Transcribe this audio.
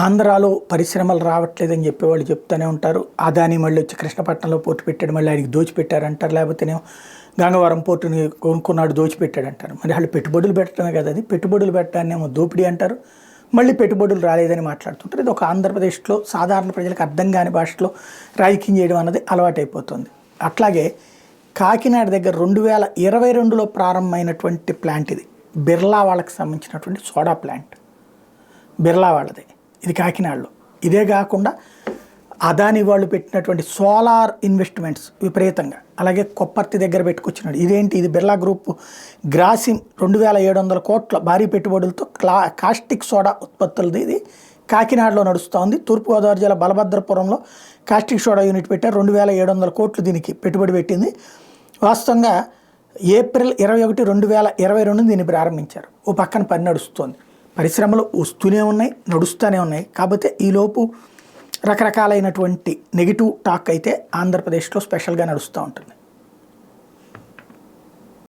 ఆంధ్రాలో పరిశ్రమలు రావట్లేదని చెప్పేవాళ్ళు చెప్తూనే ఉంటారు. అదాని మళ్ళీ వచ్చి కృష్ణపట్నంలో పోర్టు పెట్టాడు, మళ్ళీ ఆయనకి దోచిపెట్టారంటారు. లేకపోతేనేమో గంగవరం పోర్టుని కొనుక్కున్నాడు, దోచిపెట్టాడంటారు. మరి వాళ్ళు పెట్టుబడులు పెట్టడమే కదా, అది పెట్టుబడులు పెట్టడాన్ని ఏమో దోపిడీ అంటారు. మళ్ళీ పెట్టుబడులు రాలేదని మాట్లాడుతుంటారు. ఇది ఒక ఆంధ్రప్రదేశ్లో సాధారణ ప్రజలకు అర్థం కాని భాషలో రాజకీయం చేయడం అన్నది అలవాటైపోతుంది. అట్లాగే కాకినాడ దగ్గర 2022లో ప్రారంభమైనటువంటి ప్లాంట్ ఇది. బిర్లా వాళ్ళకి సంబంధించినటువంటి సోడా ప్లాంట్ బిర్లా వాళ్ళది, ఇది కాకినాడలో. ఇదే కాకుండా అదాని వాళ్ళు పెట్టినటువంటి సోలార్ ఇన్వెస్ట్మెంట్స్ విపరీతంగా, అలాగే కొప్పర్తి దగ్గర పెట్టుకొచ్చినాడు. ఇదేంటి, ఇది బిర్లా గ్రూప్ గ్రాసిమ్ 2700 కోట్ల భారీ పెట్టుబడులతో కాస్టిక్ సోడా ఉత్పత్తులది ఇది కాకినాడలో నడుస్తూ ఉంది. తూర్పుగోదావరి జిల్లా బలభద్రపురంలో కాస్టిక్ సోడా యూనిట్ పెట్టారు. 2700 కోట్లు దీనికి పెట్టుబడి పెట్టింది. వాస్తవంగా ఏప్రిల్ 21, 2022 దీన్ని ప్రారంభించారు. ఓ పక్కన పని నడుస్తోంది, పరిశ్రమలు వస్తూనే ఉన్నాయి, నడుస్తూనే ఉన్నాయి. కాకపోతే ఈలోపు రకరకాలైనటువంటి నెగిటివ్ టాక్ అయితే ఆంధ్రప్రదేశ్లో స్పెషల్గా నడుస్తూ ఉంటుంది.